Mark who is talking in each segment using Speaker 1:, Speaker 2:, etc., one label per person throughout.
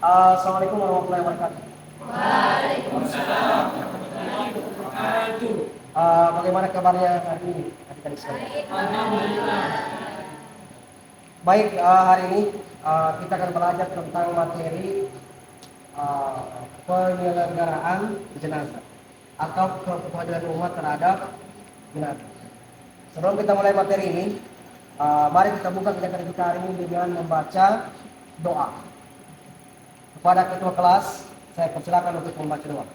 Speaker 1: Assalamualaikum warahmatullahi wabarakatuh.
Speaker 2: Waalaikumsalam.
Speaker 1: Bagaimana kabarnya hari ini, adik-adik sekalian?
Speaker 2: Alhamdulillah.
Speaker 1: Baik, hari ini kita akan belajar tentang materi penyelenggaraan jenazah atau kepedulian umat terhadap jenazah. Sebelum kita mulai materi ini, mari kita buka kegiatan kita hari ini dengan membaca doa. Kepada ketua kelas, saya persilakan untuk membaca doa.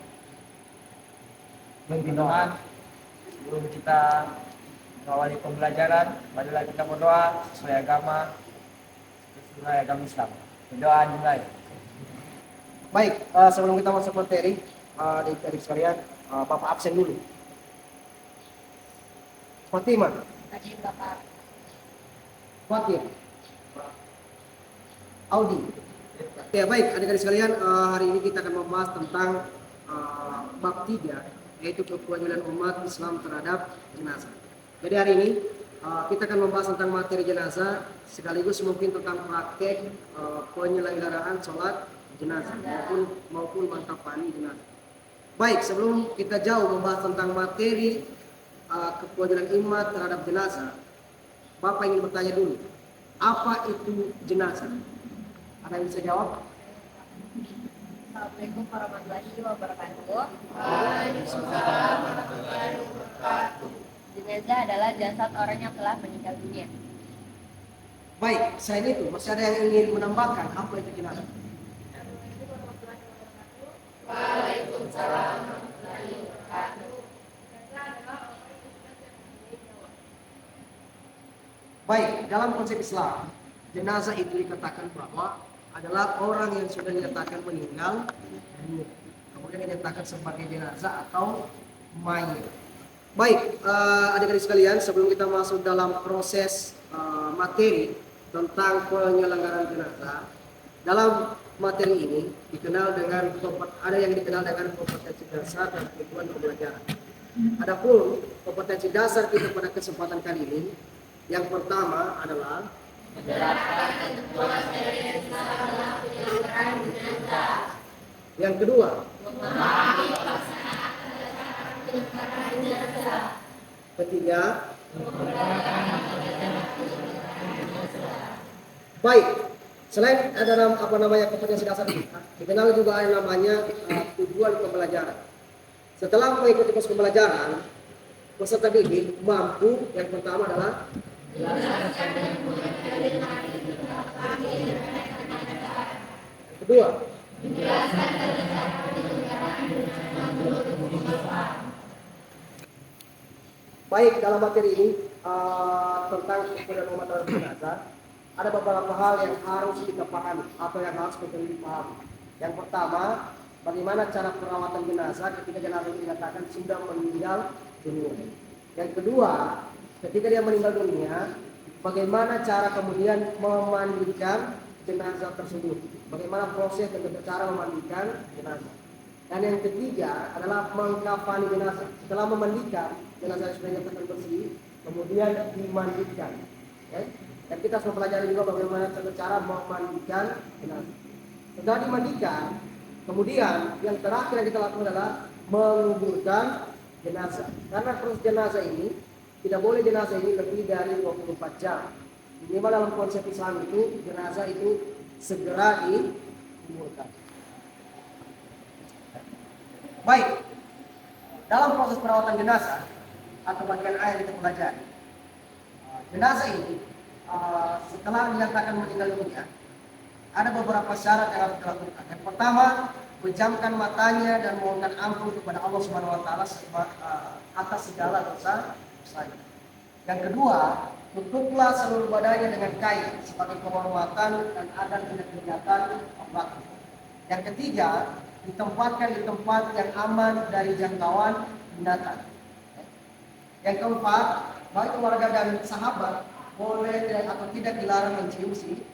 Speaker 1: Memimpin doa.
Speaker 3: Sebelum kita mengawali pembelajaran, marilah kita berdoa sesuai agama Islam. Berdoa dimulai.
Speaker 1: Baik, sebelum kita masuk materi, adik-adik sekalian, Bapak absen dulu. Fatimah,
Speaker 2: Hadir Bapak.
Speaker 1: Fatir, Audi. Ya baik, adik-adik sekalian, hari ini kita akan membahas tentang bab 3, yaitu kewajiban umat Islam terhadap jenazah. Jadi hari ini kita akan membahas tentang materi jenazah, sekaligus mungkin tentang praktek penyelenggaraan sholat jenazah maupun mantapani jenazah. Baik, sebelum kita jauh membahas tentang materi kewajiban umat terhadap jenazah, Bapak ingin bertanya dulu, apa itu jenazah? Ada yang bisa jawab?
Speaker 2: Assalamualaikum warahmatullahi wabarakatuh.
Speaker 3: Waalaikumsalam warahmatullahi wabarakatuh.
Speaker 2: Jenazah adalah jasad orang yang telah meninggal dunia.
Speaker 1: Baik, selain itu masih ada yang ingin menambahkan apa itu jenazah?
Speaker 2: Waalaikumsalam warahmatullahi wabarakatuh.
Speaker 1: Baik, dalam konsep Islam, jenazah itu dikatakan bahwa adalah orang yang sudah dinyatakan meninggal dunia, kemudian dinyatakan sebagai jenazah atau mayit. Baik, adik-adik sekalian, sebelum kita masuk dalam proses materi tentang penyelenggaraan jenazah, dalam materi ini dikenal dengan ada yang dikenal dengan kompetensi dasar dan kebutuhan pembelajaran. Adapun kompetensi dasar kita pada kesempatan kali ini, yang pertama adalah yang kedua, ketiga, baik. Selain ada kompetensi dasar ini, dikenal juga ada namanya tujuan pembelajaran. Setelah mengikuti proses pembelajaran, peserta didik mampu, yang pertama adalah kedua, baik, dalam materi ini tentang kepedulian umat terhadap jenazah, ada beberapa hal yang harus kita pahami atau yang harus kita pahami. Yang pertama, bagaimana cara perawatan jenazah ketika jenazah dinyatakan sudah meninggal dunia. Yang kedua, ketika dia meninggal dunia, bagaimana cara kemudian memandikan jenazah tersebut, bagaimana proses dan cara memandikan jenazah. Dan yang ketiga adalah mengkafani jenazah. Setelah memandikan jenazah sudah dinyatakan bersih, kemudian dimandikan. Okay? Dan kita harus mempelajari juga bagaimana cara memandikan jenazah. Setelah dimandikan, kemudian yang terakhir yang kita lakukan adalah menguburkan jenazah. Karena proses jenazah ini tidak boleh jenazah ini lebih dari 24 jam. Minimal dalam konsep Islam itu jenazah itu segera dikuburkan. Baik, dalam proses perawatan jenazah atau bagian A yang kita pelajari, jenazah ini setelah dinyatakan meninggal dunia, ada beberapa syarat yang harus dilakukan. Yang pertama, pejamkan matanya dan mohonkan ampun kepada Allah Subhanahu wa taala atas segala dosa saya. Yang kedua, tutuplah seluruh badannya dengan kain sebagai penghormatan dan adat tidak kegiatan akhlak. Yang ketiga, ditempatkan di tempat yang aman dari jangkauan binatang. Yang keempat, baik keluarga dan sahabat boleh atau tidak dilarang mencium si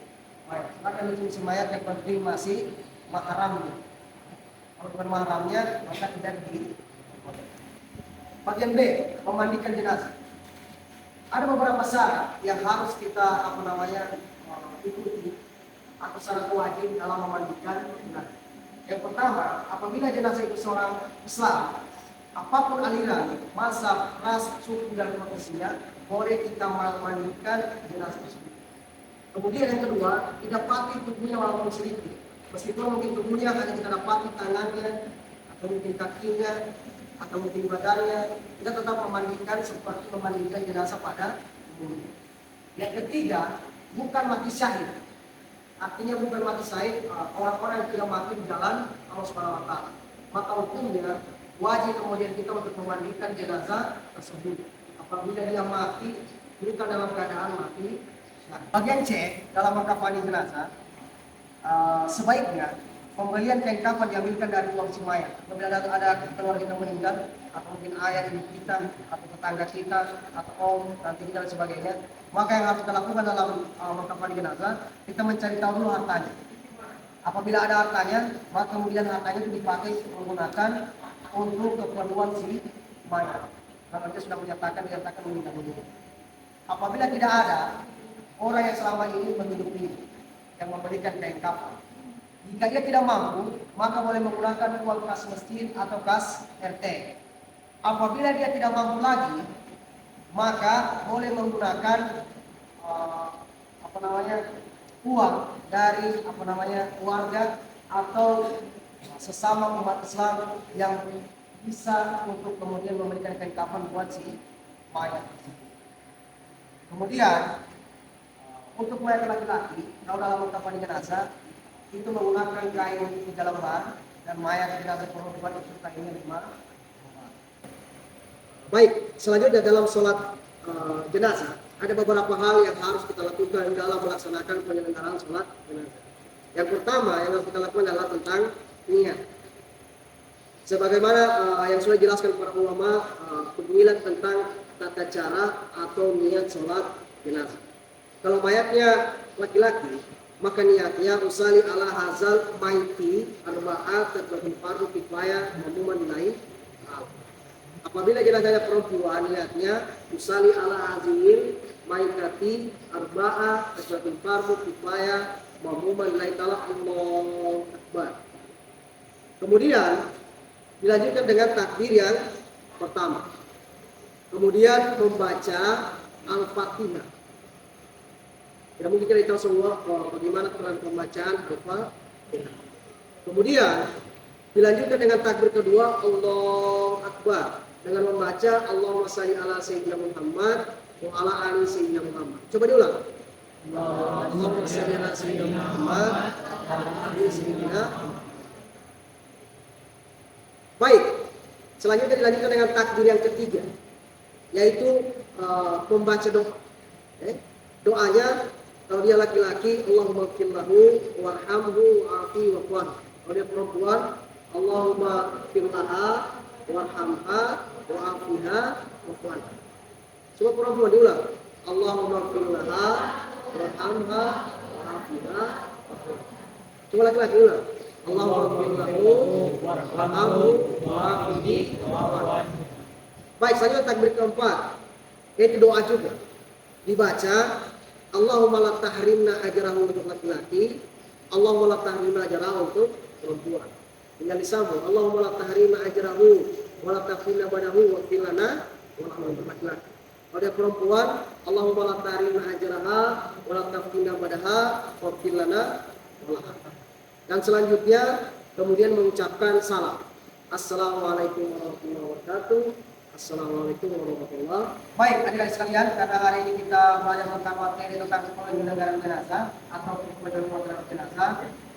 Speaker 1: mayat. Silakan mencium si mayat, yang penting masih mahramnya. Kalau bukan mahramnya, maka tidak di. Bagian B, memandikan jenazah. Ada beberapa syarat yang harus kita ikuti atau syarat wajib dalam memandikan jenazah. Yang pertama, apabila jenazah itu seorang Islam, apapun aliran, mazhab, ras, suku dan profesinya, boleh kita memandikan jenazah tersebut. Kemudian yang kedua, didapati tubuhnya walaupun sedikit. Meskipun mungkin tubuhnya hanya kita dapati tangannya, atau mungkin kakinya, atau mungkin badannya, kita tetap memandikan seperti memandikan jenazah pada umumnya. Yang ketiga, bukan mati syahid. Artinya bukan mati syahid, orang-orang yang tidak mati di jalan Allah Subhanahu wa taala. Maka hukumnya wajib kemudian kita untuk memandikan jenazah tersebut. Apabila dia mati, bukan dalam keadaan mati. Nah, bagian C dalam mengkafani jenazah, sebaiknya pembelian kain kafan diambilkan dari uang si mayat. Apabila ada keluarga kita meninggal, atau mungkin ayah ibu kita, atau tetangga kita, atau om, tante kita dan sebagainya, maka yang harus kita lakukan dalam mengkafani jenazah, kita mencari tahu dulu hartanya. Apabila ada hartanya, maka kemudian hartanya itu dipakai menggunakan untuk keperluan si mayat. Kalau dia sudah menyatakan meninggal dunia. Apabila tidak ada orang yang selama ini menghidupi yang memberikan kain kafan, jika dia tidak mampu, maka boleh menggunakan uang kas masjid atau kas RT. Apabila dia tidak mampu lagi, maka boleh menggunakan uang dari keluarga atau sesama umat Islam yang bisa untuk kemudian memberikan kain kafan buat si mayat. Kemudian untuk mayat laki-laki, kalau dalam mengkafani jenazah itu menggunakan kain 3 lembar dan mayat jenazah perempuan itu kainnya 5 lembar. Baik, selanjutnya dalam sholat jenazah ada beberapa hal yang harus kita lakukan dalam melaksanakan penyelenggaraan sholat jenazah. Yang pertama yang harus kita lakukan adalah tentang niat. Sebagaimana yang sudah dijelaskan para ulama, penjelasan tentang tata cara atau niat sholat jenazah. Kalau mayatnya laki-laki, maka niatnya usali ala hazal maiti arba'at terbatin fardu kifayah mamuman lain. Apabila jenazahnya perempuan, niatnya usali ala hazil maitati arba'at terbatin fardu kifayah mamuman lain talak Allahu Akbar. Kemudian dilanjutkan dengan takbir yang pertama. Kemudian membaca Al-Fatihah. Tidak mungkin kita tahu semua bagaimana peran pembacaan Al-Fatihah. Kemudian dilanjutkan dengan takbir kedua Allahu Akbar dengan membaca Allahumma shalli ala sayyidina Muhammad wa ala ali sayyidina Muhammad. Coba diulang. Allahumma shalli ala sayyidina Muhammad wa ala ali sayyidina Muhammad. Baik. Selanjutnya dilanjutkan dengan takbir yang ketiga, yaitu membaca doa. Doanya kalau dia laki-laki Allahumma ighfir lahu warhamhu wa'afi wa'fu. Kalau dia perempuan Allahumma ighfir laha warhamha wa'afiha wa'fu. Semua perempuan diulang. Allahumma ighfir laha warhamha wa'afiha wa'fu. Semua laki-laki ulang. Allahumma ighfir lahu warhamhu wa'afihi wa'fu. Baik, selanjutnya takbir keempat, yaitu doa juga. Dibaca Allahumma la tahrimna ajrahu untuk laki-laki, Allahumma la tahrimna ajrahu untuk perempuan. Tinggal disambung, Allahumma la tahrimna ajrahu wa la tafina badahu wa filana wa untuk laki-laki. Kalau dia perempuan, Allahumma la tahrimna ajraha wa la tafina badaha wa filana wa laha. Dan selanjutnya kemudian mengucapkan salam. Assalamualaikum warahmatullahi wabarakatuh. Assalamualaikum warahmatullahi wabarakatuh. Baik, adik-adik sekalian, karena hari ini kita belajar tentang materi tentang penyelenggaraan jenazah atau penyelenggaraan jenazah.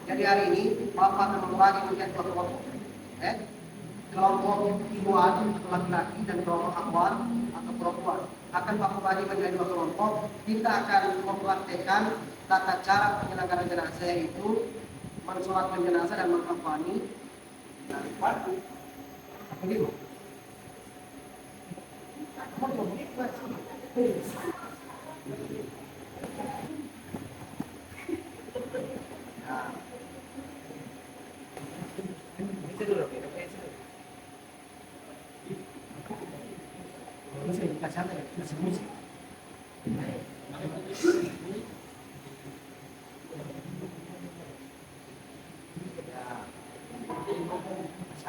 Speaker 1: Jadi hari ini Bapak akan membagi menjadi dua kelompok. Kelompok ibuan atau laki-laki dan kelompok akhwat atau perempuan. Akan Bapak bagi menjadi dua kelompok. Kita akan mempraktekkan tata cara penyelenggaraan jenazah, yaitu mensolatkan jenazah dan mengkafani dari fardu. Begitu.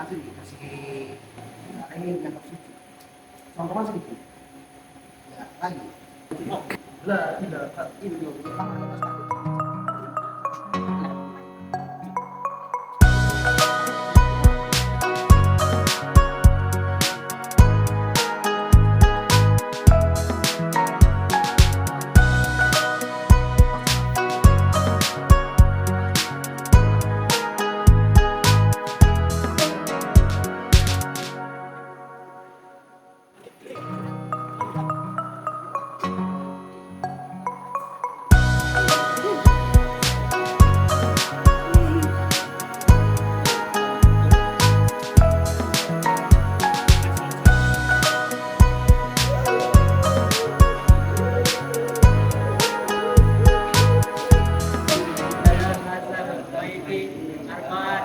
Speaker 1: Kasih ini cakap suci. Contohnya sedikit. Ya, lagi. La ilaha illallah.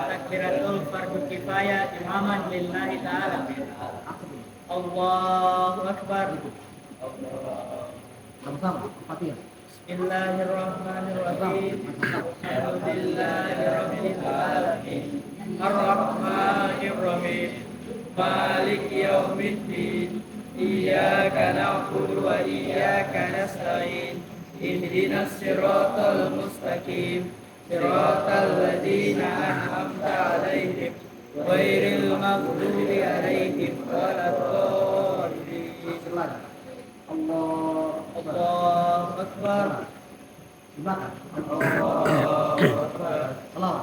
Speaker 3: Takbiratul fardu kifayah imaman lillahi ta'ala. Allahu Akbar.
Speaker 1: Sama-sama, Fatihah.
Speaker 3: Bismillahirrahmanirrahim. Alhamdulillahirabbil alamin. Arrahmanirrahim. Maliki yaumiddin. Iyyaka na'budu wa iyyaka nasta'in. Ihdinas siratal mustaqim. Siratal ladzina an'amta 'alaihim ghairil maghdubi 'alaihim waladdallin. Allahu Akbar.
Speaker 1: Gimana?
Speaker 3: Allahu Akbar.
Speaker 1: Salam.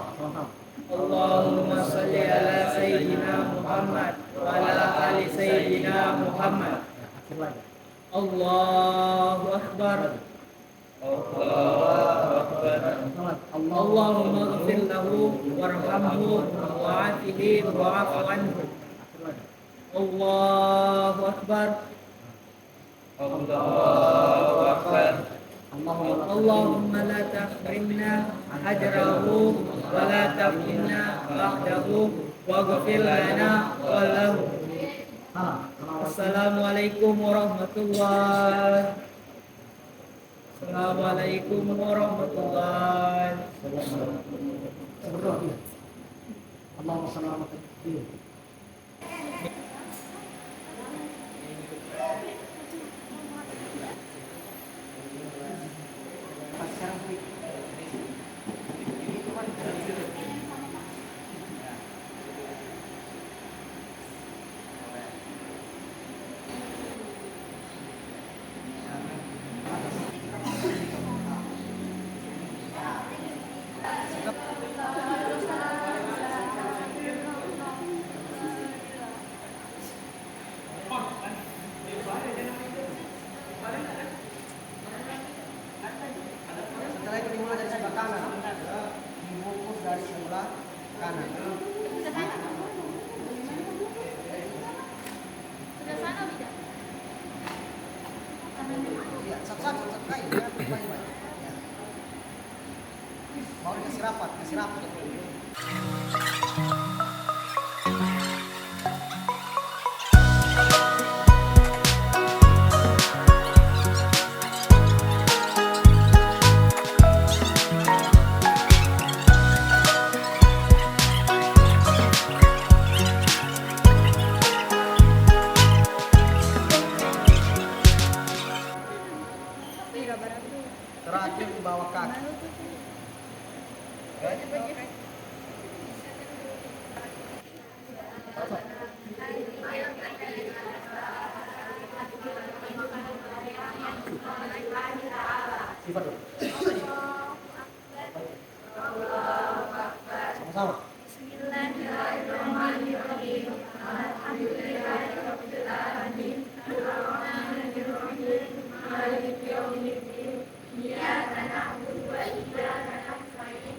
Speaker 3: Allahumma salli ala sayyidina Muhammad wa ala ali sayyidina Muhammad.
Speaker 1: Akhir lagi.
Speaker 3: Allahu Akbar. Allahu Akbar. Allahumma ighfir lahu warhamhu wa'afihi wa'fu anhu. Allahu Akbar. Allahu Akbar. Allahumma la tahrimna ajrahu wa la taftinna ba'dahu waghfir lana wa lahu. Assalamualaikum warahmatullahi. Assalamualaikum warahmatullahi.
Speaker 1: Berdoa dia. Allahumma shalli ala Muhammad. Setelah itu dimulai dari sebelah kanan, dibungkus dari sebelah kanan.
Speaker 2: Sudah sana tidak?
Speaker 1: Ya, satu-satu, satu kali, ya, baik-baik. Ya. Mau kasih rapat. Terakhir di bawah kaki. Sifat dulu. Sama-sama.
Speaker 2: Bismillahirrahmanirrahim. Alhamdulillahirabbil alamin. Arrahmanirrahim. Maliki yaumiddin. Iyyaka na'budu wa iyyaka nasta'in.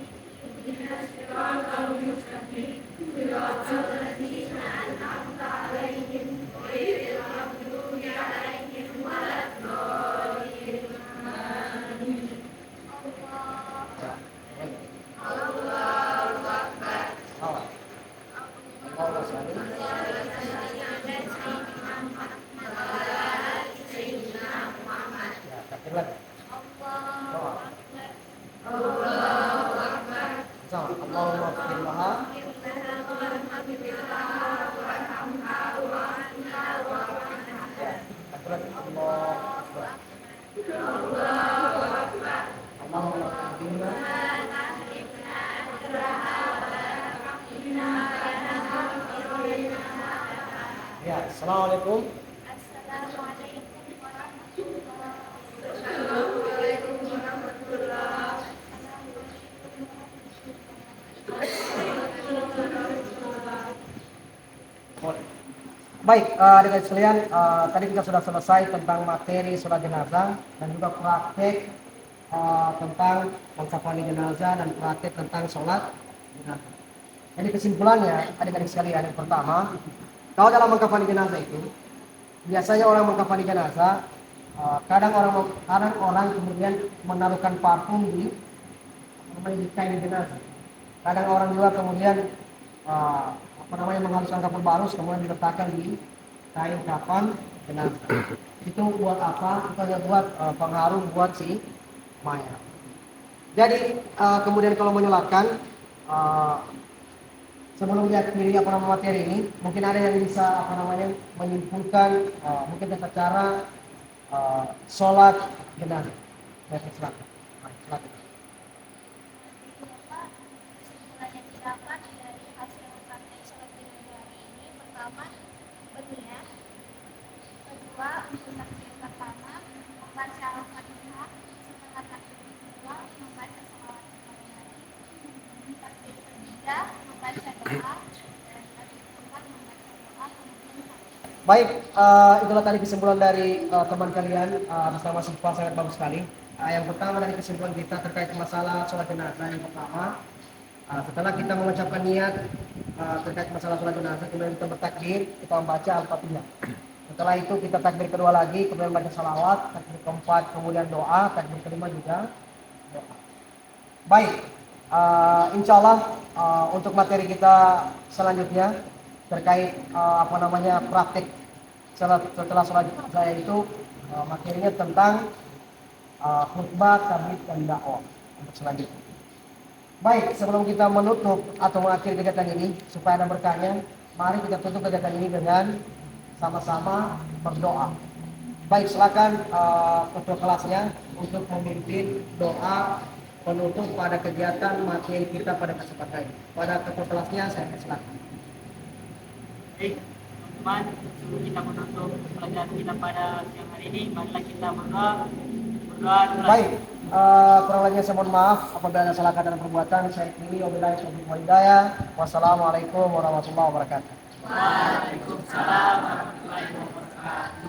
Speaker 2: Ihdinas siratal mustaqim. Siratal ladzina an'amta 'alaihim ghairil maghdubi 'alaihim waladdallin. Amin. Allahu Akbar.
Speaker 1: waghfirlaha. Ya, Allah Akbar. Allahumma la Ya, assalamualaikum. Baik, adik-adik sekalian, tadi kita sudah selesai tentang materi sholat jenazah dan juga praktek tentang mengkafani jenazah dan praktek tentang sholat jenazah. Jadi kesimpulannya, adik-adik sekalian, yang pertama, kalau dalam mengkafani jenazah itu, biasanya orang mengkafani jenazah, kadang orang kemudian menaruhkan parfum di kain jenazah. Kadang orang juga kemudian menghaluskan kapur barus kemudian diletakkan di kain kafan jenazah. Itu buat apa? Itu hanya buat pengharum buat si mayat. Jadi kemudian kalau menyolatkan sebelum diakhiri materi ini, mungkin ada yang bisa menyimpulkan mungkin tata cara sholat jenazah. Baik, silakan. Silakan.
Speaker 2: Kesimpulan yang didapat dari hasil praktek sholat jenazah hari ini, pertama berniat, kedua untuk takbir pertama membaca al-fatihah, setelah takbir kedua membaca sholawat kepada Nabi, takbir ketiga membaca doa, dan takbir keempat membaca doa kemudian takbir.
Speaker 1: Baik, itulah tadi kesimpulan dari teman kalian bersama Syifa, sangat bagus sekali. Yang pertama dari kesimpulan kita terkait masalah sholat jenazah, yang pertama, setelah kita mengucapkan niat terkait masalah sholat jenazah, kemudian kita bertakbir, kita membaca al-fatihah. Setelah itu kita takbir kedua lagi, kemudian baca salawat, takbir keempat kemudian doa, takbir kelima juga doa. Baik, insya Allah untuk materi kita selanjutnya terkait praktik setelah sholat jenazah, itu materinya tentang khutbah, tabligh dan dakwah untuk selanjutnya. Baik, sebelum kita menutup atau mengakhiri kegiatan ini supaya ada berkahnya, mari kita tutup kegiatan ini dengan sama-sama berdoa. Baik, silakan ketua kelasnya untuk memimpin doa penutup pada kegiatan materi kita pada kesempatan ini. Pada ketua kelasnya saya silakan.
Speaker 3: Baik, teman-teman, sebelum kita menutup pelajaran kita pada siang hari ini, marilah kita berdoa.
Speaker 1: Baik, kurang lebihnya saya mohon maaf apabila ada salah kata dan perbuatan. Saya kiri, wabillahi taufiq wal hidayah. Wassalamualaikum warahmatullahi wabarakatuh.
Speaker 3: Waalaikumsalam warahmatullahi wabarakatuh.